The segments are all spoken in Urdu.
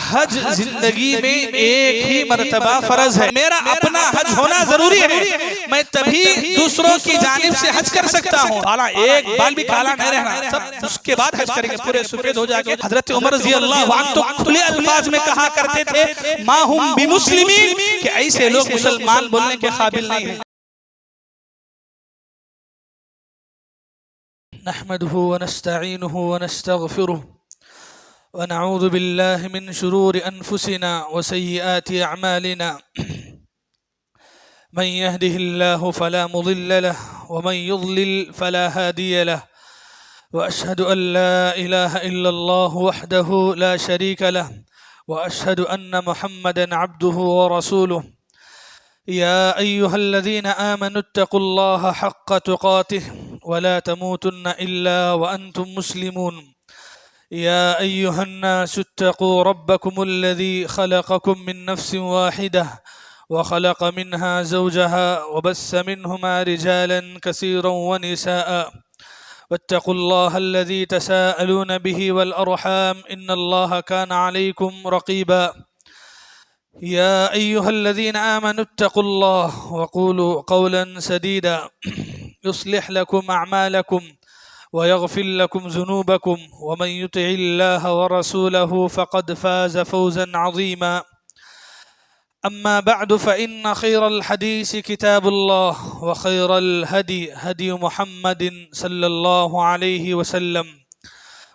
حج زندگی میں ایک ہی مرتبہ فرض ہے. میرا اپنا حج ہونا ضروری ہے، میں تبھی دوسروں کی جانب سے حج کر سکتا ہوں. کالا ایک بال بھی کالا نہیں رہنا، سب اس کے بعد حج کریں گے، پورے سفید ہو جا کے. حضرت عمر رضی اللہ عنہ تو کھلے الفاظ میں کہا کرتے تھے ما ہم بمسلمین، کہ ایسے لوگ مسلمان بولنے کے قابل نہیں ہیں. نحمده ونستعینه ونستغفره ونعوذ بالله من شرور أنفسنا وسيئات أعمالنا، من يهده الله فلا مضل له ومن يضلل فلا هادي له، وأشهد أن لا إله إلا الله وحده لا شريك له، وأشهد أن محمدا عبده ورسوله. يا أيها الذين آمنوا اتقوا الله حق تقاته ولا تموتن إلا وأنتم مسلمون. يا أيها الناس اتقوا ربكم الذي خلقكم من نفس واحدة وخلق منها زوجها وبث منهما رجالا كثيرا ونساء، واتقوا الله الذي تساءلون به والأرحام إن الله كان عليكم رقيبا. يا أيها الذين آمنوا اتقوا الله وقولوا قولا سديدا يصلح لكم أعمالكم ويغفر لكم ذنوبكم، ومن يطع الله ورسوله فقد فاز فوزا عظيما. أما بعد فإن خير الحديث كتاب الله، وخير الهدي هدي محمد صلى الله عليه وسلم،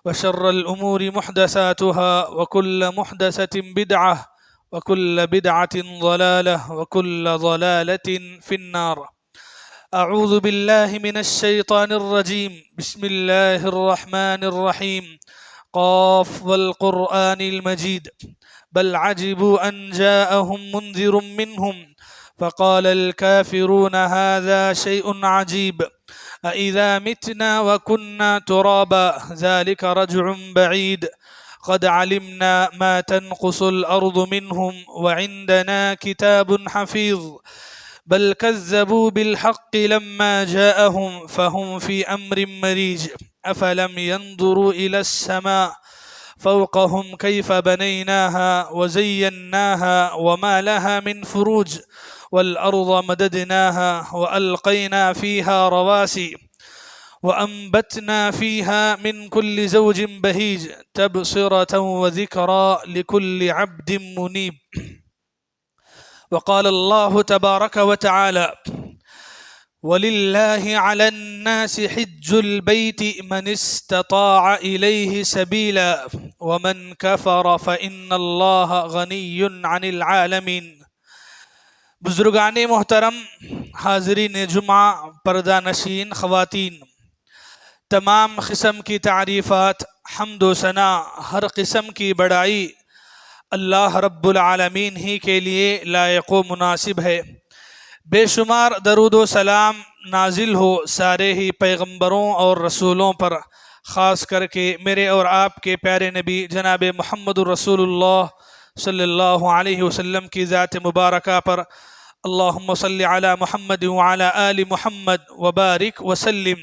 وشر الأمور محدثاتها، وكل محدثة بدعة، وكل بدعة ضلالة، وكل ضلالة في النار. أعوذ بالله من الشيطان الرجيم. بسم الله الرحمن الرحيم. قاف والقرآن المجيد. بل عجبوا أن جاءهم منذر منهم فقال الكافرون هذا شيء عجيب أإذا متنا وكنا ترابا ذلك رجع بعيد قد علمنا ما تنقص الأرض منهم وعندنا كتاب حفيظ بل كذبوا بالحق لما جاءهم فهم في أمر مريج أفلم ينظروا إلى السماء فوقهم كيف بنيناها وزيناها وما لها من فروج والأرض مددناها وألقينا فيها رواسي وأنبتنا فيها من كل زوج بهيج تبصرة وذكرى لكل عبد منيب. وقال الله تبارك وتعالى ولله على الناس حج البيت من استطاع إليه سبيلا ومن كفر فإن الله غني عن العالمين. بزرگان محترم، حاضرین جمعہ، پردہ نشین خواتین، تمام قسم کی تعریفات، حمد و ثنا، ہر قسم کی بڑائی اللہ رب العالمین ہی کے لیے لائق و مناسب ہے. بے شمار درود و سلام نازل ہو سارے ہی پیغمبروں اور رسولوں پر، خاص کر کے میرے اور آپ کے پیارے نبی جناب محمد رسول اللہ صلی اللہ علیہ وسلم کی ذات مبارکہ پر. اللہم صلی علی محمد وعلی آل محمد وبارک وسلم.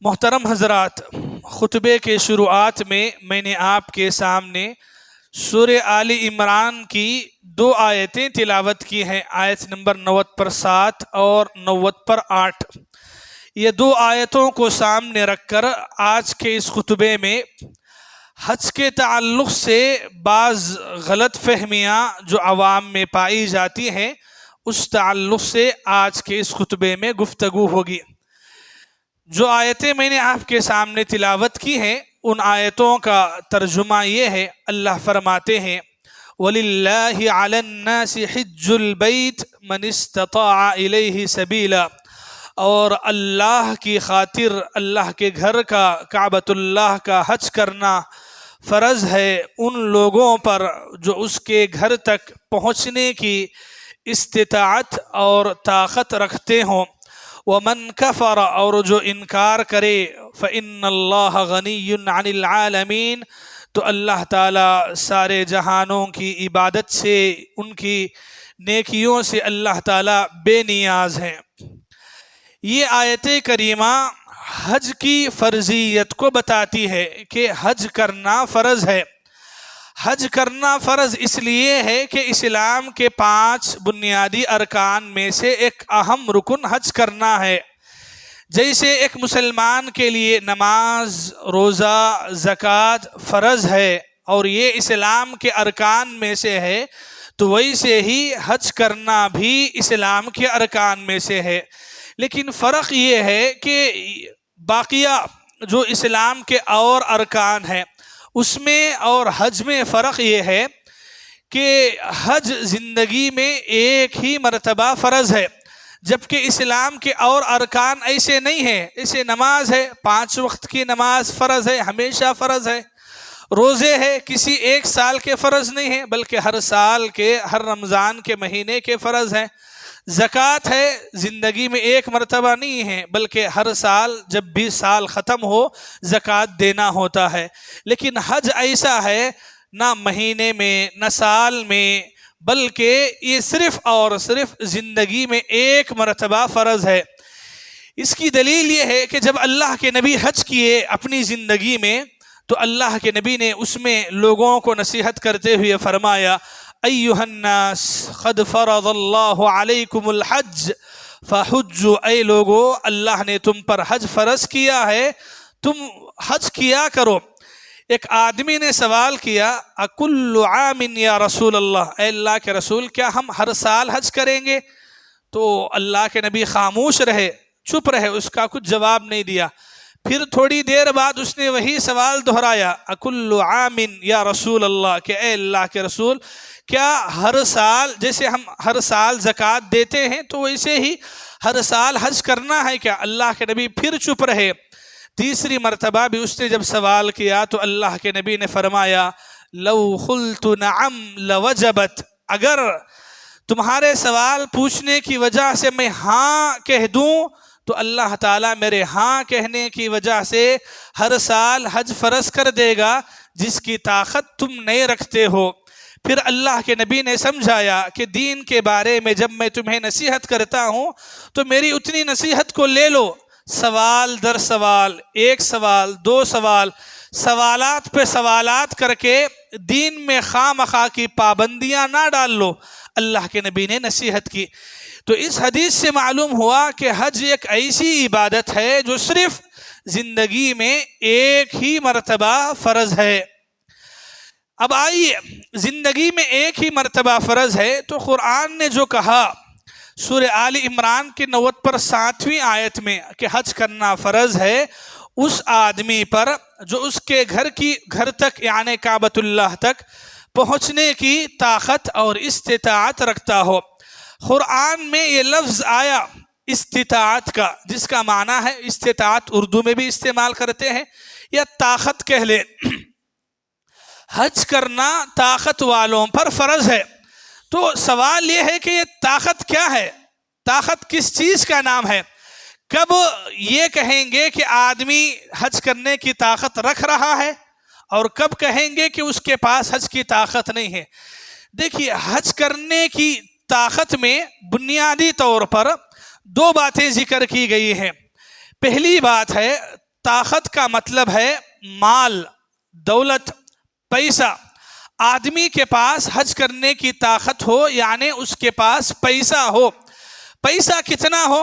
محترم حضرات، خطبے کے شروعات میں نے آپ کے سامنے سورہ آل عمران کی 2 آیتیں تلاوت کی ہیں، آیت نمبر 90 پر 7 اور 90 پر 8. یہ 2 آیتوں کو سامنے رکھ کر آج کے اس خطبے میں حج کے تعلق سے بعض غلط فہمیاں جو عوام میں پائی جاتی ہیں، اس تعلق سے آج کے اس خطبے میں گفتگو ہوگی. جو آیتیں میں نے آپ کے سامنے تلاوت کی ہیں، ان آیتوں کا ترجمہ یہ ہے. اللہ فرماتے ہیں وَلِلَّهِ عَلَى النَّاسِ حِجُّ الْبَيْتِ مَنِ اسْتَطَاعَ إِلَيْهِ سَبِيلًا، اور اللہ کی خاطر اللہ کے گھر کا، کعبۃ اللہ کا حج کرنا فرض ہے ان لوگوں پر جو اس کے گھر تک پہنچنے کی استطاعت اور طاقت رکھتے ہوں. وَمَنْ كَفَرَ، اور جو انکار کرے، فَإِنَّ اللَّهَ غَنِيٌّ عَنِ الْعَالَمِينَ، تو اللہ تعالیٰ سارے جہانوں کی عبادت سے، ان کی نیکیوں سے اللہ تعالیٰ بے نیاز ہیں. یہ آیت کریمہ حج کی فرضیت کو بتاتی ہے کہ حج کرنا فرض ہے. حج کرنا فرض اس لیے ہے کہ اسلام کے 5 بنیادی ارکان میں سے ایک اہم رکن حج کرنا ہے۔ جیسے ایک مسلمان کے لیے نماز، روزہ، زکوٰۃ فرض ہے اور یہ اسلام کے ارکان میں سے ہے، تو ویسے ہی حج کرنا بھی اسلام کے ارکان میں سے ہے۔ لیکن فرق یہ ہے کہ باقیہ جو اسلام کے اور ارکان ہیں اس میں اور حج میں فرق یہ ہے کہ حج زندگی میں ایک ہی مرتبہ فرض ہے، جبکہ اسلام کے اور ارکان ایسے نہیں ہیں۔ ایسے نماز ہے، 5 وقت کی نماز فرض ہے، ہمیشہ فرض ہے۔ روزے ہے، کسی ایک سال کے فرض نہیں ہیں بلکہ ہر سال کے، ہر رمضان کے مہینے کے فرض ہیں۔ زکوٰۃ ہے، زندگی میں ایک مرتبہ نہیں ہے بلکہ ہر سال جب بھی سال ختم ہو زکوٰۃ دینا ہوتا ہے۔ لیکن حج ایسا ہے، نہ مہینے میں نہ سال میں، بلکہ یہ صرف اور صرف زندگی میں ایک مرتبہ فرض ہے۔ اس کی دلیل یہ ہے کہ جب اللہ کے نبی حج کیے اپنی زندگی میں تو اللہ کے نبی نے اس میں لوگوں کو نصیحت کرتے ہوئے فرمایا، ایھا الناس قد فرض اللہ علیکم الحج فحجوا، اے لوگو اللہ نے تم پر حج فرض کیا ہے، تم حج کیا کرو۔ ایک آدمی نے سوال کیا، اکل عام یا رسول اللہ، اے اللہ کے رسول کیا ہم ہر سال حج کریں گے؟ تو اللہ کے نبی خاموش رہے، چپ رہے، اس کا کچھ جواب نہیں دیا۔ پھر تھوڑی دیر بعد اس نے وہی سوال دہرایا، اکل عام یا رسول اللہ، کہ اے اللہ کے رسول کیا ہر سال جیسے ہم ہر سال زکوٰۃ دیتے ہیں تو ویسے ہی ہر سال حج کرنا ہے کیا؟ اللہ کے نبی پھر چپ رہے۔ تیسری مرتبہ بھی اس نے جب سوال کیا تو اللہ کے نبی نے فرمایا، لو قلت نعم لوجبت، اگر تمہارے سوال پوچھنے کی وجہ سے میں ہاں کہہ دوں تو اللہ تعالیٰ میرے ہاں کہنے کی وجہ سے ہر سال حج فرض کر دے گا، جس کی طاقت تم نہیں رکھتے ہو۔ پھر اللہ کے نبی نے سمجھایا کہ دین کے بارے میں جب میں تمہیں نصیحت کرتا ہوں تو میری اتنی نصیحت کو لے لو، سوال در سوال، ایک سوال، 2 سوال، سوالات پہ سوالات کر کے دین میں خواہ مخواہ کی پابندیاں نہ ڈال لو۔ اللہ کے نبی نے نصیحت کی۔ تو اس حدیث سے معلوم ہوا کہ حج ایک ایسی عبادت ہے جو صرف زندگی میں ایک ہی مرتبہ فرض ہے۔ اب آئیے، زندگی میں ایک ہی مرتبہ فرض ہے تو قرآن نے جو کہا سورہ آل عمران کے 90 پر 7ویں آیت میں کہ حج کرنا فرض ہے اس آدمی پر جو اس کے گھر تک یعنی کعبۃ اللہ تک پہنچنے کی طاقت اور استطاعت رکھتا ہو۔ قرآن میں یہ لفظ آیا استطاعت کا، جس کا معنی ہے استطاعت، اردو میں بھی استعمال کرتے ہیں، یا طاقت کہہ لیں۔ حج کرنا طاقت والوں پر فرض ہے۔ تو سوال یہ ہے کہ یہ طاقت کیا ہے؟ طاقت کس چیز کا نام ہے؟ کب یہ کہیں گے کہ آدمی حج کرنے کی طاقت رکھ رہا ہے اور کب کہیں گے کہ اس کے پاس حج کی طاقت نہیں ہے؟ دیکھیے، حج کرنے کی طاقت میں بنیادی طور پر 2 باتیں ذکر کی گئی ہیں۔ پہلی بات ہے، طاقت کا مطلب ہے مال، دولت، پیسہ۔ آدمی کے پاس حج کرنے کی طاقت ہو یعنی اس کے پاس پیسہ ہو۔ پیسہ کتنا ہو؟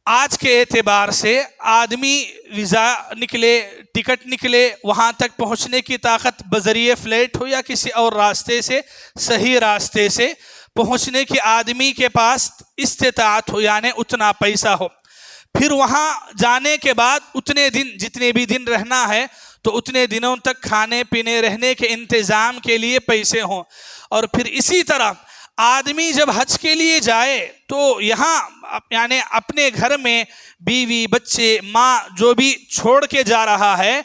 آج کے اعتبار سے آدمی ویزا نکلے، ٹکٹ نکلے، وہاں تک پہنچنے کی طاقت بذریعہ فلائٹ ہو یا کسی اور راستے سے، صحیح راستے سے پہنچنے کی آدمی کے پاس استطاعت ہو یعنی اتنا پیسہ ہو۔ پھر وہاں جانے کے بعد اتنے دن، جتنے بھی دن رہنا ہے تو اتنے دنوں تک کھانے پینے رہنے کے انتظام کے لیے پیسے ہوں۔ اور پھر اسی طرح آدمی جب حج کے لیے جائے تو یہاں یعنی اپنے گھر میں بیوی، بچے، ماں جو بھی چھوڑ کے جا رہا ہے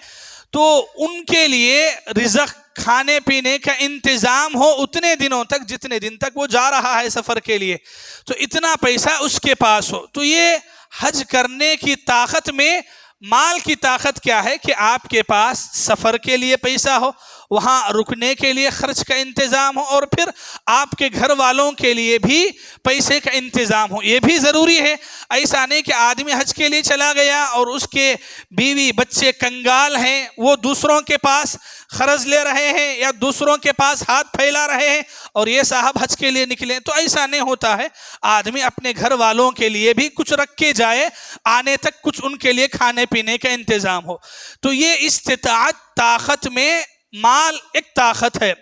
تو ان کے لیے رزق، کھانے پینے کا انتظام ہو اتنے دنوں تک جتنے دن تک وہ جا رہا ہے سفر کے لیے، تو اتنا پیسہ اس کے پاس ہو۔ تو یہ حج کرنے کی طاقت میں مال کی طاقت کیا ہے کہ آپ کے پاس سفر کے لیے پیسہ ہو وہاں رکنے کے لیے خرچ کا انتظام ہو، اور پھر آپ کے گھر والوں کے لیے بھی پیسے کا انتظام ہو، یہ بھی ضروری ہے۔ ایسا نہیں کہ آدمی حج کے لیے چلا گیا اور اس کے بیوی بچے کنگال ہیں، وہ دوسروں کے پاس قرض لے رہے ہیں یا دوسروں کے پاس ہاتھ پھیلا رہے ہیں اور یہ صاحب حج کے لیے نکلیں، تو ایسا نہیں ہوتا ہے۔ آدمی اپنے گھر والوں کے لیے بھی کچھ رکھ کے جائے، آنے تک کچھ ان کے لیے کھانے پینے کا انتظام ہو۔ تو یہ استطاعت، طاقت میں مال ایک طاقت ہے۔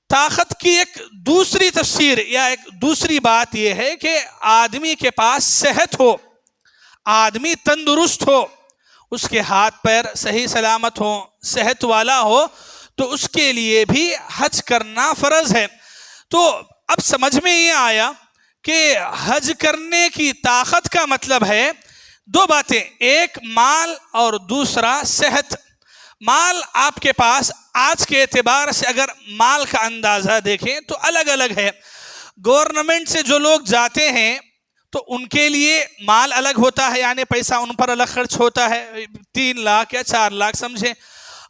طاقت کی ایک دوسری تفسیر یا ایک دوسری بات یہ ہے کہ آدمی کے پاس صحت ہو، آدمی تندرست ہو، اس کے ہاتھ پیر صحیح سلامت ہو، صحت والا ہو، تو اس کے لیے بھی حج کرنا فرض ہے۔ تو اب سمجھ میں یہ آیا کہ حج کرنے کی طاقت کا مطلب ہے دو باتیں، ایک مال اور دوسرا صحت۔ مال آپ کے پاس آج کے اعتبار سے اگر مال کا اندازہ دیکھیں تو الگ الگ ہے۔ گورنمنٹ سے جو لوگ جاتے ہیں تو ان کے لیے مال الگ ہوتا ہے، یعنی پیسہ ان پر الگ خرچ ہوتا ہے، 3 لاکھ یا 4 لاکھ سمجھیں۔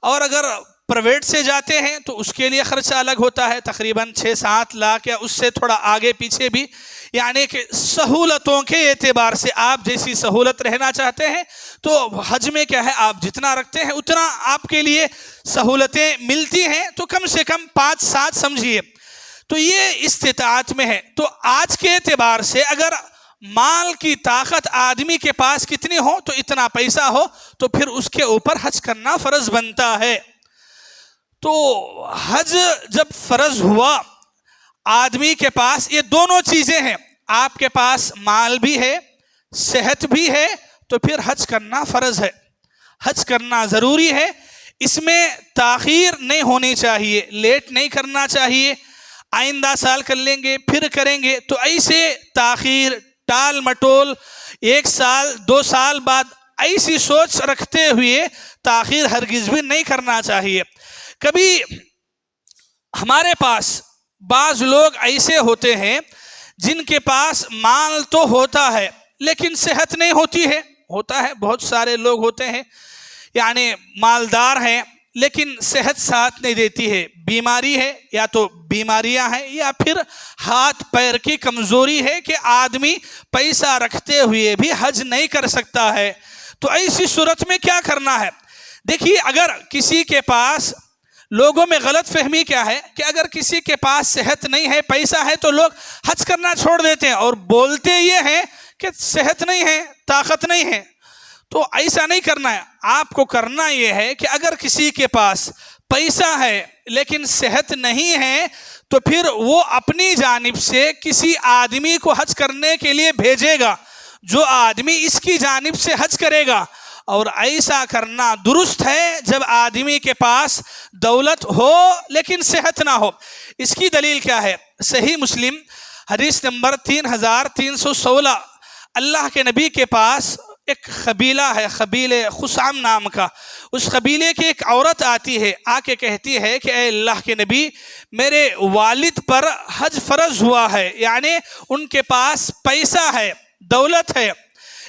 اور اگر پرائیویٹ سے جاتے ہیں تو اس کے لیے خرچہ الگ ہوتا ہے، تقریباً 6-7 لاکھ یا اس سے تھوڑا آگے پیچھے بھی۔ یعنی کہ سہولتوں کے اعتبار سے آپ جیسی سہولت رہنا چاہتے ہیں تو حج میں کیا ہے، آپ جتنا رکھتے ہیں اتنا آپ کے لیے سہولتیں ملتی ہیں، تو کم سے کم 5-7 سمجھیے۔ تو یہ استطاعت میں ہے۔ تو آج کے اعتبار سے اگر مال کی طاقت آدمی کے پاس کتنی ہو تو اتنا پیسہ ہو تو پھر اس کے اوپر حج کرنا فرض بنتا ہے۔ تو حج جب فرض ہوا آدمی کے پاس یہ دونوں چیزیں ہیں، آپ کے پاس مال بھی ہے، صحت بھی ہے، تو پھر حج کرنا فرض ہے، حج کرنا ضروری ہے۔ اس میں تاخیر نہیں ہونی چاہیے، لیٹ نہیں کرنا چاہیے، آئندہ سال کر لیں گے پھر کریں گے، تو ایسے تاخیر، ٹال مٹول، 1 سال 2 سال بعد ایسی سوچ رکھتے ہوئے تاخیر ہرگز بھی نہیں کرنا چاہیے۔ کبھی ہمارے پاس بعض لوگ ایسے ہوتے ہیں جن کے پاس مال تو ہوتا ہے لیکن صحت نہیں ہوتی ہے، ہوتا ہے، بہت سارے لوگ ہوتے ہیں، یعنی مالدار ہیں لیکن صحت ساتھ نہیں دیتی ہے، بیماری ہے، یا تو بیماریاں ہیں یا پھر ہاتھ پیر کی کمزوری ہے کہ آدمی پیسہ رکھتے ہوئے بھی حج نہیں کر سکتا ہے۔ تو ایسی صورت میں کیا کرنا ہے؟ دیکھیے، اگر کسی کے پاس، لوگوں میں غلط فہمی کیا ہے کہ اگر کسی کے پاس صحت نہیں ہے، پیسہ ہے، تو لوگ حج کرنا چھوڑ دیتے ہیں اور بولتے یہ ہیں کہ صحت نہیں ہے، طاقت نہیں ہے۔ تو ایسا نہیں کرنا ہے، آپ کو کرنا یہ ہے کہ اگر کسی کے پاس پیسہ ہے لیکن صحت نہیں ہے تو پھر وہ اپنی جانب سے کسی آدمی کو حج کرنے کے لیے بھیجے گا، جو آدمی اس کی جانب سے حج کرے گا۔ اور ایسا کرنا درست ہے جب آدمی کے پاس دولت ہو لیکن صحت نہ ہو۔ اس کی دلیل کیا ہے؟ صحیح مسلم حدیث نمبر 3316، اللہ کے نبی کے پاس ایک قبیلہ ہے، قبیلے خثعم نام کا، اس قبیلے کی ایک عورت آتی ہے، آ کے کہتی ہے کہ اے اللہ کے نبی، میرے والد پر حج فرض ہوا ہے، یعنی ان کے پاس پیسہ ہے، دولت ہے،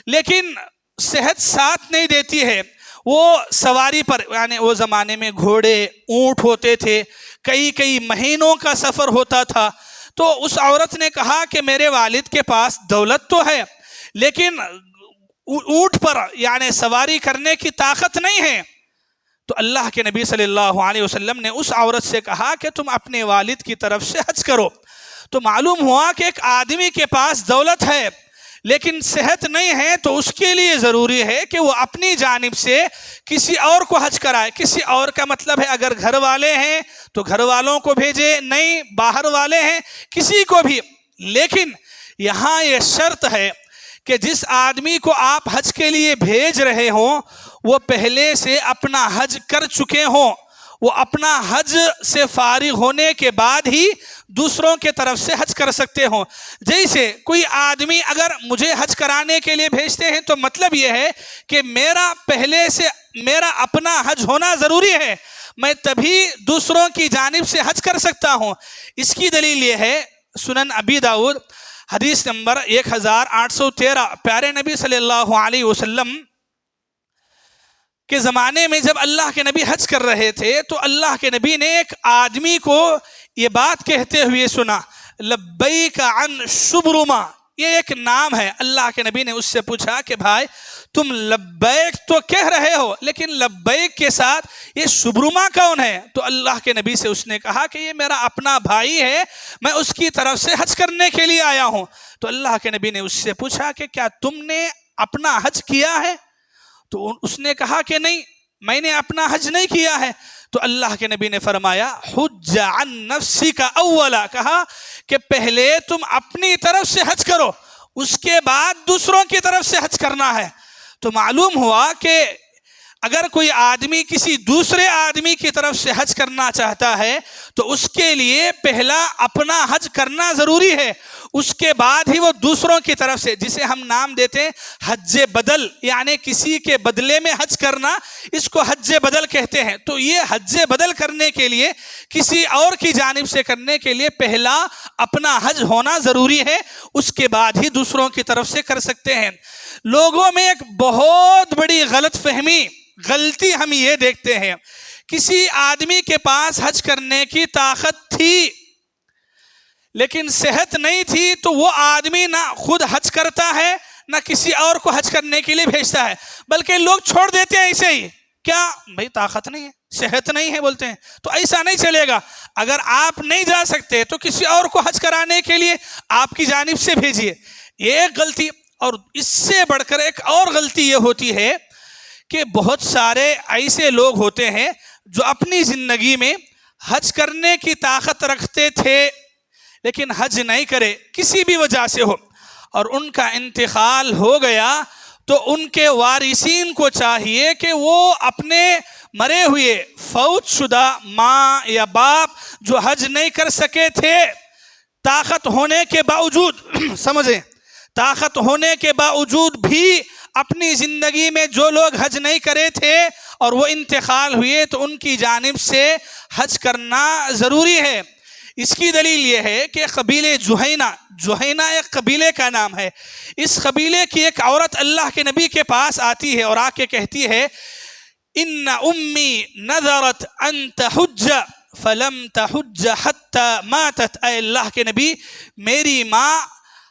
لیکن صحت ساتھ نہیں دیتی ہے۔ وہ سواری پر، یعنی وہ زمانے میں گھوڑے، اونٹ ہوتے تھے، کئی مہینوں کا سفر ہوتا تھا۔ تو اس عورت نے کہا کہ میرے والد کے پاس دولت تو ہے لیکن اونٹ پر یعنی سواری کرنے کی طاقت نہیں ہے۔ تو اللہ کے نبی صلی اللہ علیہ وسلم نے اس عورت سے کہا کہ تم اپنے والد کی طرف سے حج کرو۔ تو معلوم ہوا کہ ایک آدمی کے پاس دولت ہے لیکن صحت نہیں ہے، تو اس کے لیے ضروری ہے کہ وہ اپنی جانب سے کسی اور کو حج کرائے۔ کسی اور کا مطلب ہے اگر گھر والے ہیں تو گھر والوں کو بھیجے، نہیں باہر والے ہیں کسی کو بھی۔ لیکن یہاں یہ شرط ہے کہ جس آدمی کو آپ حج کے لیے بھیج رہے ہوں وہ پہلے سے اپنا حج کر چکے ہوں، وہ اپنا حج سے فارغ ہونے کے بعد ہی دوسروں کے طرف سے حج کر سکتے ہوں۔ جیسے کوئی آدمی اگر مجھے حج کرانے کے لیے بھیجتے ہیں تو مطلب یہ ہے کہ میرا پہلے سے میرا اپنا حج ہونا ضروری ہے، میں تبھی دوسروں کی جانب سے حج کر سکتا ہوں۔ اس کی دلیل یہ ہے، سنن ابی داؤد حدیث نمبر 1813، پیارے نبی صلی اللہ علیہ وسلم کے زمانے میں جب اللہ کے نبی حج کر رہے تھے تو اللہ کے نبی نے ایک آدمی کو یہ بات کہتے ہوئے سنا، لبیک عن شبرما، یہ ایک نام ہے۔ اللہ کے نبی نے اس سے پوچھا کہ بھائی تم لبیک تو کہہ رہے ہو لیکن لبیک کے ساتھ یہ شبرما کون ہے؟ تو اللہ کے نبی سے اس نے کہا کہ یہ میرا اپنا بھائی ہے، میں اس کی طرف سے حج کرنے کے لیے آیا ہوں۔ تو اللہ کے نبی نے اس سے پوچھا کہ کیا تم نے اپنا حج کیا ہے؟ تو اس نے کہا کہ نہیں، میں نے اپنا حج نہیں کیا ہے۔ تو اللہ کے نبی نے فرمایا حج عن نفسک اولا، کہا کہ پہلے تم اپنی طرف سے حج کرو، اس کے بعد دوسروں کی طرف سے حج کرنا ہے۔ تو معلوم ہوا کہ اگر کوئی آدمی کسی دوسرے آدمی کی طرف سے حج کرنا چاہتا ہے تو اس کے لیے پہلا اپنا حج کرنا ضروری ہے، اس کے بعد ہی وہ دوسروں کی طرف سے، جسے ہم نام دیتے ہیں حج بدل، یعنی کسی کے بدلے میں حج کرنا، اس کو حج بدل کہتے ہیں۔ تو یہ حج بدل کرنے کے لیے، کسی اور کی جانب سے کرنے کے لیے پہلا اپنا حج ہونا ضروری ہے، اس کے بعد ہی دوسروں کی طرف سے کر سکتے ہیں۔ لوگوں میں ایک بہت بڑی غلطی ہم یہ دیکھتے ہیں، کسی آدمی کے پاس حج کرنے کی طاقت تھی لیکن صحت نہیں تھی، تو وہ آدمی نہ خود حج کرتا ہے نہ کسی اور کو حج کرنے کے لیے بھیجتا ہے، بلکہ لوگ چھوڑ دیتے ہیں ایسے ہی، کیا بھائی طاقت نہیں ہے، صحت نہیں ہے بولتے ہیں۔ تو ایسا نہیں چلے گا، اگر آپ نہیں جا سکتے تو کسی اور کو حج کرانے کے لیے آپ کی جانب سے بھیجیے، یہ ایک غلطی۔ اور اس سے بڑھ کر ایک اور غلطی یہ ہوتی ہے کہ بہت سارے ایسے لوگ ہوتے ہیں جو اپنی زندگی میں حج کرنے کی طاقت رکھتے تھے لیکن حج نہیں کرے، کسی بھی وجہ سے ہو، اور ان کا انتقال ہو گیا تو ان کے وارثین کو چاہیے کہ وہ اپنے مرے ہوئے فوت شدہ ماں یا باپ جو حج نہیں کر سکے تھے، طاقت ہونے کے باوجود سمجھیں، طاقت ہونے کے باوجود بھی اپنی زندگی میں جو لوگ حج نہیں کرے تھے اور وہ انتقال ہوئے تو ان کی جانب سے حج کرنا ضروری ہے۔ اس کی دلیل یہ ہے کہ قبیلے جوہینہ ایک قبیلے کا نام ہے، اس قبیلے کی ایک عورت اللہ کے نبی کے پاس آتی ہے اور آ کے کہتی ہے ان امی نذرت ان تحج فلم تحج حتی ماتت، اے اللہ کے نبی میری ماں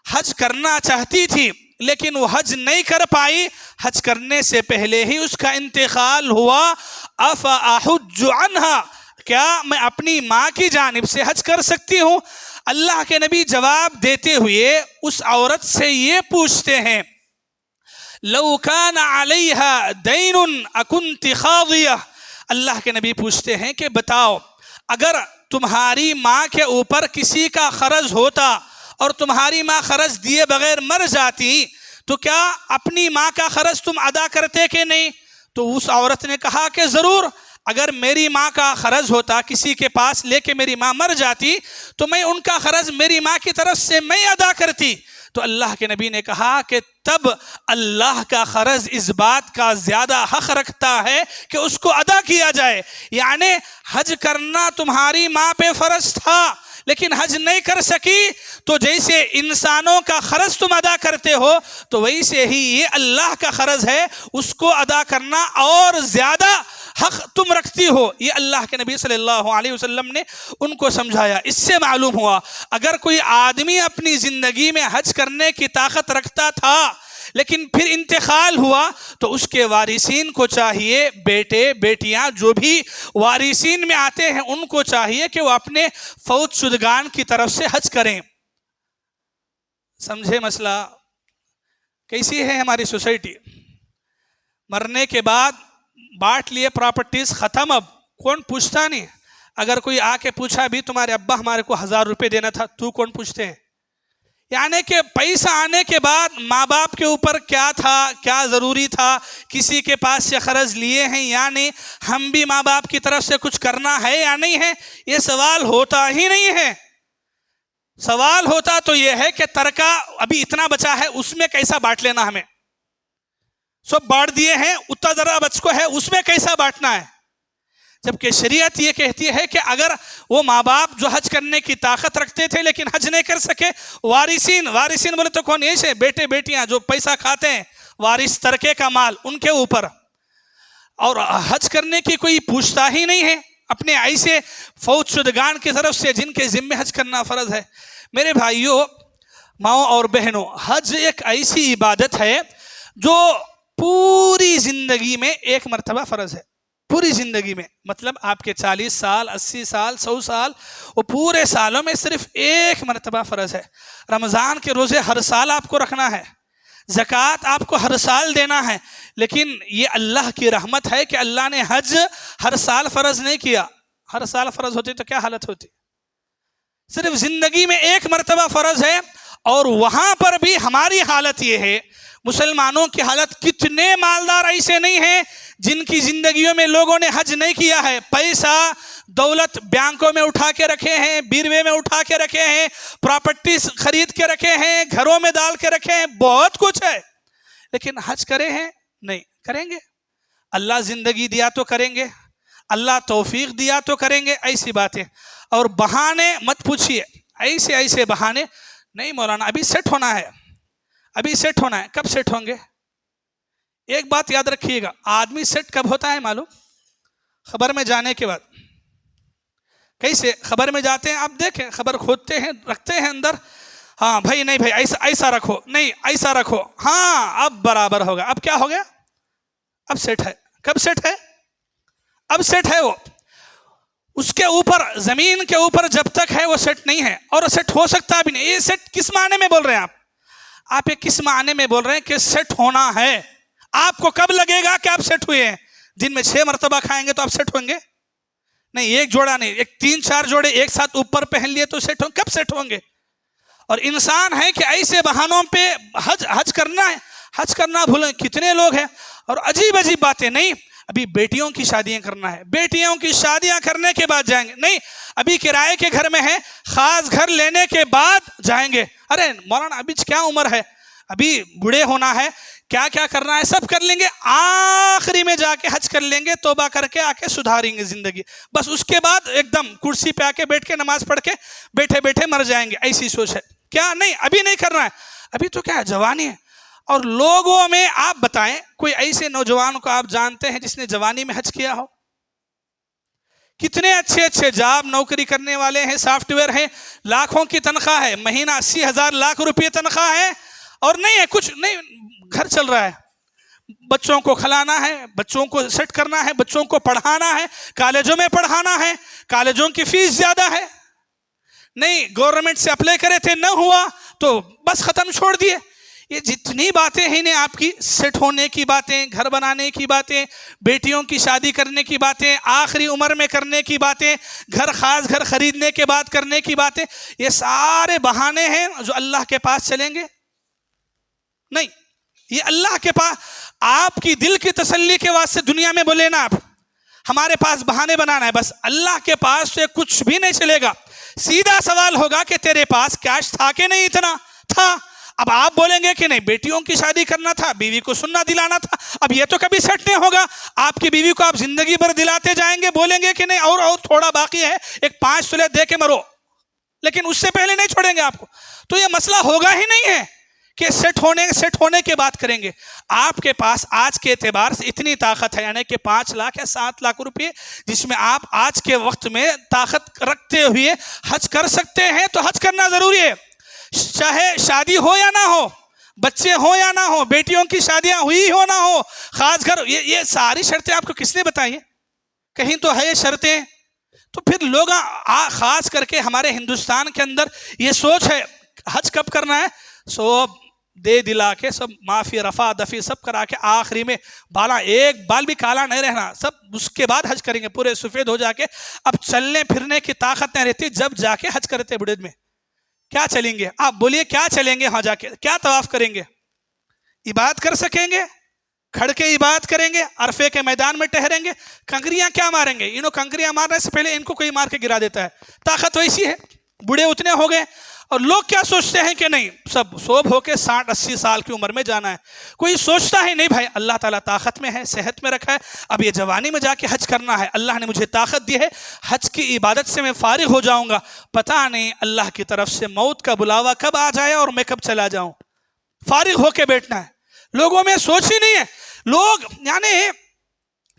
حج کرنا چاہتی تھی لیکن وہ حج نہیں کر پائی، حج کرنے سے پہلے ہی اس کا انتقال ہوا، افاحج عنہا، کیا میں اپنی ماں کی جانب سے حج کر سکتی ہوں؟ اللہ کے نبی جواب دیتے ہوئے اس عورت سے یہ پوچھتے ہیں لو کان علیہا دین اکنت قاضیہ، اللہ کے نبی پوچھتے ہیں کہ بتاؤ اگر تمہاری ماں کے اوپر کسی کا قرض ہوتا اور تمہاری ماں قرض دیے بغیر مر جاتی تو کیا اپنی ماں کا قرض تم ادا کرتے کہ نہیں؟ تو اس عورت نے کہا کہ ضرور، اگر میری ماں کا قرض ہوتا کسی کے پاس لے کے میری ماں مر جاتی تو میں ان کا قرض میری ماں کی طرف سے میں ادا کرتی۔ تو اللہ کے نبی نے کہا کہ تب اللہ کا قرض اس بات کا زیادہ حق رکھتا ہے کہ اس کو ادا کیا جائے، یعنی حج کرنا تمہاری ماں پہ فرض تھا لیکن حج نہیں کر سکی، تو جیسے انسانوں کا قرض تم ادا کرتے ہو تو ویسے ہی یہ اللہ کا قرض ہے، اس کو ادا کرنا اور زیادہ حق تم رکھتی ہو۔ یہ اللہ کے نبی صلی اللہ علیہ وسلم نے ان کو سمجھایا۔ اس سے معلوم ہوا اگر کوئی آدمی اپنی زندگی میں حج کرنے کی طاقت رکھتا تھا لیکن پھر انتقال ہوا تو اس کے وارثین کو چاہیے، بیٹے بیٹیاں جو بھی وارثین میں آتے ہیں ان کو چاہیے کہ وہ اپنے فوت شدگان کی طرف سے حج کریں۔ سمجھے مسئلہ؟ کیسی ہے ہماری سوسائٹی؟ مرنے کے بعد بانٹ لیے پراپرٹیز، ختم، اب کون پوچھتا نہیں۔ اگر کوئی آ کے پوچھا بھی تمہارے ابا ہمارے کو 1000 روپے دینا تھا، تو کون پوچھتے ہیں؟ یعنی کہ پیسہ آنے کے بعد ماں باپ کے اوپر کیا تھا، کیا ضروری تھا، کسی کے پاس سے قرض لیے ہیں یا نہیں، ہم بھی ماں باپ کی طرف سے کچھ کرنا ہے یا نہیں ہے، یہ سوال ہوتا ہی نہیں ہے۔ سوال ہوتا تو یہ ہے کہ ترکہ ابھی اتنا بچا ہے اس میں کیسا بانٹ لینا، ہمیں سب بانٹ دیے ہیں، اتنا ذرا بچ کو ہے اس میں کیسا بانٹنا ہے، جبکہ شریعت یہ کہتی ہے کہ اگر وہ ماں باپ جو حج کرنے کی طاقت رکھتے تھے لیکن حج نہیں کر سکے، وارثین بولے تو کون؟ یہ بیٹے بیٹیاں جو پیسہ کھاتے ہیں، وارث ترکے کا مال ان کے اوپر۔ اور حج کرنے کی کوئی پوچھتا ہی نہیں ہے اپنے ایسے فوت شدگان کی طرف سے جن کے ذمے حج کرنا فرض ہے۔ میرے بھائیوں، ماؤں اور بہنوں، حج ایک ایسی عبادت ہے جو پوری زندگی میں ایک مرتبہ فرض ہے، پوری زندگی میں، مطلب آپ کے 40 سال 80 سال 100 سال، وہ پورے سالوں میں صرف ایک مرتبہ فرض ہے۔ رمضان کے روزے ہر سال آپ کو رکھنا ہے، زکوٰۃ آپ کو ہر سال دینا ہے، لیکن یہ اللہ کی رحمت ہے کہ اللہ نے حج ہر سال فرض نہیں کیا۔ ہر سال فرض ہوتی تو کیا حالت ہوتی؟ صرف زندگی میں ایک مرتبہ فرض ہے، اور وہاں پر بھی ہماری حالت یہ ہے، مسلمانوں کی حالت، کتنے مالدار ایسے نہیں ہیں جن کی زندگیوں میں لوگوں نے حج نہیں کیا ہے، پیسہ دولت بینکوں میں اٹھا کے رکھے ہیں، بیروے میں اٹھا کے رکھے ہیں، پراپرٹیز خرید کے رکھے ہیں، گھروں میں ڈال کے رکھے ہیں، بہت کچھ ہے، لیکن حج کرے ہیں نہیں؟ کریں گے؟ اللہ زندگی دیا تو کریں گے، اللہ توفیق دیا تو کریں گے، ایسی باتیں۔ اور بہانے مت پوچھیے، ایسے بہانے نہیں مولانا ابھی سیٹ ہونا ہے، ابھی سیٹ ہونا ہے۔ کب سیٹ ہوں گے؟ ایک بات یاد رکھیے گا، آدمی سیٹ کب ہوتا ہے معلوم؟ خبر میں جانے کے بعد۔ کیسے خبر میں جاتے ہیں؟ آپ دیکھیں، خبر کھودتے ہیں، رکھتے ہیں اندر، ہاں بھائی نہیں بھائی ایسا رکھو، نہیں ایسا رکھو، ہاں اب برابر ہوگا، اب کیا ہو گیا؟ اب سیٹ ہے۔ کب سیٹ ہے؟ اب سیٹ ہے۔ وہ اس کے اوپر، زمین کے اوپر جب تک ہے وہ سیٹ نہیں ہے، اور سیٹ ہو سکتا بھی نہیں۔ یہ سیٹ کس معنی میں بول رہے ہیں آپ یہ کس معنی میں بول رہے ہیں کہ سیٹ ہونا ہے؟ آپ کو کب لگے گا کہ آپ سیٹ ہوئے ہیں؟ دن میں 6 مرتبہ کھائیں گے تو آپ سیٹ ہوں گے؟ نہیں، ایک جوڑا نہیں، ایک 3-4 جوڑے ایک ساتھ اوپر پہن لیے تو سیٹ ہوں؟ کب سیٹ ہوں گے؟ اور انسان ہے کہ ایسے بہانوں پہ حج کرنا ہے، حج کرنا بھولیں۔ کتنے لوگ ہیں، اور عجیب باتیں، نہیں ابھی بیٹیوں کی شادیاں کرنا ہے، بیٹیوں کی شادیاں کرنے کے بعد جائیں گے، نہیں ابھی کرائے کے گھر میں ہیں، خاص گھر لینے کے بعد جائیں گے۔ ارے مولانا ابھی کیا عمر ہے، ابھی بوڑھے ہونا ہے، کیا کیا کرنا ہے سب کر لیں گے، آخری میں جا کے حج کر لیں گے، توبہ کر کے آ کے سدھاریں گے زندگی، بس اس کے بعد ایک دم کرسی پہ آ کے بیٹھ کے نماز پڑھ کے بیٹھے بیٹھے مر جائیں گے، ایسی سوچ ہے کیا؟ نہیں، ابھی نہیں کرنا ہے، ابھی تو کیا ہے، جوانی ہے۔ اور لوگوں میں آپ بتائیں کوئی ایسے نوجوان کو آپ جانتے ہیں جس نے جوانی میں حج کیا ہو؟ کتنے اچھے جاب نوکری کرنے والے ہیں، سافٹ ویئر ہیں، لاکھوں کی تنخواہ ہے، مہینہ 80,000 لاکھ روپے تنخواہ ہے، اور نہیں ہے کچھ نہیں، گھر چل رہا ہے، بچوں کو کھلانا ہے، بچوں کو سیٹ کرنا ہے، بچوں کو پڑھانا ہے، کالجوں میں پڑھانا ہے، کالجوں کی فیس زیادہ ہے، نہیں گورنمنٹ سے اپلائی کرے تھے نہ ہوا تو بس ختم، چھوڑ دیے۔ یہ جتنی باتیں ہیں نا آپ کی، سیٹ ہونے کی باتیں، گھر بنانے کی باتیں، بیٹیوں کی شادی کرنے کی باتیں، آخری عمر میں کرنے کی باتیں، خاص گھر خریدنے کے بعد کرنے کی باتیں، یہ سارے بہانے ہیں جو اللہ کے پاس چلیں گے نہیں۔ یہ اللہ کے پاس آپ کی دل کی تسلی کے واسطے دنیا میں بولے نا آپ ہمارے پاس بہانے بنانا ہے، بس اللہ کے پاس سے کچھ بھی نہیں چلے گا۔ سیدھا سوال ہوگا کہ تیرے پاس کیش تھا کہ نہیں؟ اتنا تھا۔ اب آپ بولیں گے کہ نہیں بیٹیوں کی شادی کرنا تھا، بیوی کو سننا دلانا تھا، اب یہ تو کبھی سیٹ نہیں ہوگا۔ آپ کی بیوی کو آپ زندگی بھر دلاتے جائیں گے، بولیں گے کہ نہیں اور تھوڑا باقی ہے، ایک 5 تولے دے کے مرو، لیکن اس سے پہلے نہیں چھوڑیں گے آپ کو، تو یہ مسئلہ ہوگا ہی نہیں ہے کہ سیٹ ہونے کے بعد کریں گے۔ آپ کے پاس آج کے اعتبار سے اتنی طاقت ہے، یعنی کہ 5 لاکھ یا 7 لاکھ روپے جس میں آپ آج کے وقت میں طاقت رکھتے ہوئے حج کر سکتے ہیں، تو حج کرنا ضروری ہے، چاہے شادی ہو یا نہ ہو، بچے ہو یا نہ ہو، بیٹیوں کی شادیاں ہوئی ہو نہ ہو، خاص گھر، یہ ساری شرطیں آپ کو کس نے بتائی ہیں؟ کہیں تو ہے یہ شرطیں؟ تو پھر لوگ خاص کر کے ہمارے ہندوستان کے اندر یہ سوچ ہے حج کب کرنا ہے، سب دے دلا کے، سب معافی رفع دفی سب کرا کے، آخری میں بالا ایک بال بھی کالا نہیں رہنا، سب اس کے بعد حج کریں گے، پورے سفید ہو جا کے، اب چلنے پھرنے کی طاقت نہیں رہتی، جب جا کے حج کرتے بڑھے میں کیا چلیں گے؟ آپ بولیے کیا چلیں گے؟ وہاں جا کے کیا طواف کریں گے؟ عبادت کر سکیں گے؟ کھڑ کے عبادت کریں گے؟ عرفے کے میدان میں ٹہریں گے؟ کنکریاں کیا ماریں گے؟ کنکریاں مارنے سے پہلے ان کو کوئی مار کے گرا دیتا ہے، طاقت ویسی ہے، بوڑھے اتنے ہو گئے، اور لوگ کیا سوچتے ہیں کہ نہیں سب سوب ہو کے 60-80 سال کی عمر میں جانا ہے، کوئی سوچتا ہے نہیں بھائی اللہ تعالیٰ طاقت میں ہے، صحت میں رکھا ہے، اب یہ جوانی میں جا کے حج کرنا ہے، اللہ نے مجھے طاقت دی ہے، حج کی عبادت سے میں فارغ ہو جاؤں گا، پتہ نہیں اللہ کی طرف سے موت کا بلاوا کب آ جائے اور میں کب چلا جاؤں، فارغ ہو کے بیٹھنا ہے۔ لوگوں میں سوچ ہی نہیں ہے، لوگ یعنی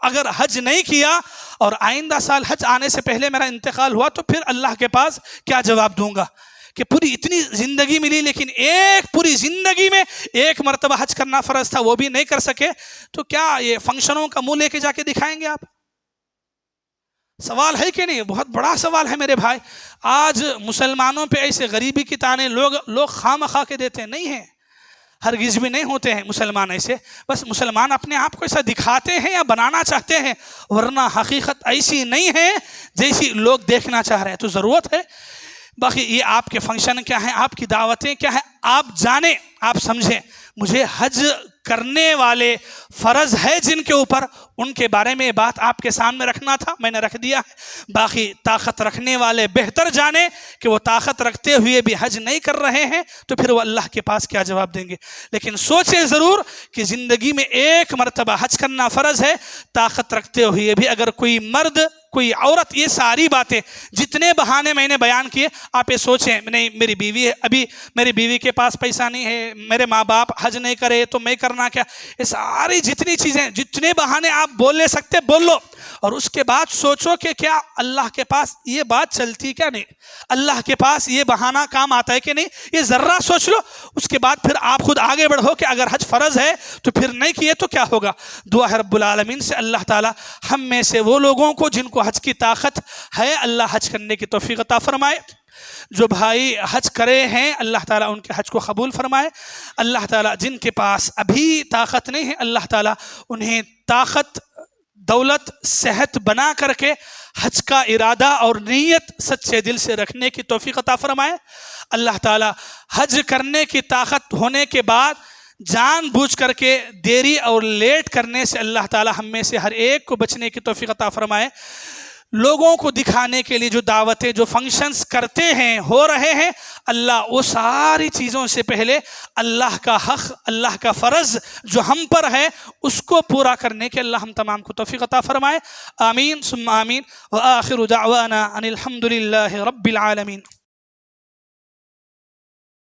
اگر حج نہیں کیا اور آئندہ سال حج آنے سے پہلے میرا انتقال ہوا تو پھر اللہ کے پاس کیا جواب دوں گا کہ پوری اتنی زندگی ملی لیکن ایک پوری زندگی میں ایک مرتبہ حج کرنا فرض تھا وہ بھی نہیں کر سکے، تو کیا یہ فنکشنوں کا منہ لے کے جا کے دکھائیں گے آپ؟ سوال ہے کہ نہیں؟ بہت بڑا سوال ہے میرے بھائی۔ آج مسلمانوں پہ ایسے غریبی کی تانے لوگ خواہ کے دیتے نہیں ہیں، ہرگز بھی نہیں ہوتے ہیں مسلمان ایسے، بس مسلمان اپنے آپ کو ایسا دکھاتے ہیں یا بنانا چاہتے ہیں، ورنہ حقیقت ایسی نہیں ہے جیسی لوگ دیکھنا چاہ رہے ہیں۔ تو ضرورت ہے باقی یہ آپ کے فنکشن کیا ہیں، آپ کی دعوتیں کیا ہیں، آپ جانیں، آپ سمجھیں۔ مجھے حج کرنے والے فرض ہے جن کے اوپر، ان کے بارے میں بات آپ کے سامنے رکھنا تھا، میں نے رکھ دیا ہے۔ باقی طاقت رکھنے والے بہتر جانیں کہ وہ طاقت رکھتے ہوئے بھی حج نہیں کر رہے ہیں تو پھر وہ اللہ کے پاس کیا جواب دیں گے۔ لیکن سوچیں ضرور کہ زندگی میں ایک مرتبہ حج کرنا فرض ہے، طاقت رکھتے ہوئے بھی اگر کوئی مرد کوئی عورت، یہ ساری باتیں جتنے بہانے میں نے بیان کیے، آپ یہ سوچیں نہیں میری بیوی ہے، ابھی میری بیوی کے پاس پیسہ نہیں ہے، میرے ماں باپ حج نہیں کرے تو میں کرنا کیا، یہ ساری جتنی چیزیں جتنے بہانے آپ بول لے سکتے بول لو، اور اس کے بعد سوچو کہ کیا اللہ کے پاس یہ بات چلتی کیا نہیں، اللہ کے پاس یہ بہانہ کام آتا ہے کہ نہیں، یہ ذرہ سوچ لو۔ اس کے بعد پھر آپ خود آگے بڑھو کہ اگر حج فرض ہے تو پھر نہیں کیے تو کیا ہوگا۔ دعا ہے رب العالمین سے اللہ تعالی ہم میں سے وہ لوگوں کو جن کو حج کی طاقت ہے اللہ حج کرنے کی توفیق عطا فرمائے، جو بھائی حج کرے ہیں اللہ تعالیٰ ان کے حج کو قبول فرمائے، اللہ تعالیٰ جن کے پاس ابھی طاقت نہیں ہے اللہ تعالیٰ انہیں طاقت دولت صحت بنا کر کے حج کا ارادہ اور نیت سچے دل سے رکھنے کی توفیق عطا فرمائے۔ اللہ تعالیٰ حج کرنے کی طاقت ہونے کے بعد جان بوجھ کر کے دیری اور لیٹ کرنے سے اللہ تعالیٰ ہم میں سے ہر ایک کو بچنے کی توفیق عطا فرمائے۔ لوگوں کو دکھانے کے لیے جو دعوتیں جو فنکشنز کرتے ہیں ہو رہے ہیں، اللہ وہ ساری چیزوں سے پہلے اللہ کا حق اللہ کا فرض جو ہم پر ہے اس کو پورا کرنے کے اللہ ہم تمام کو توفیق عطا فرمائے۔ آمین ثم آمین، وآخر دعوانا ان الحمد للہ رب العالمین۔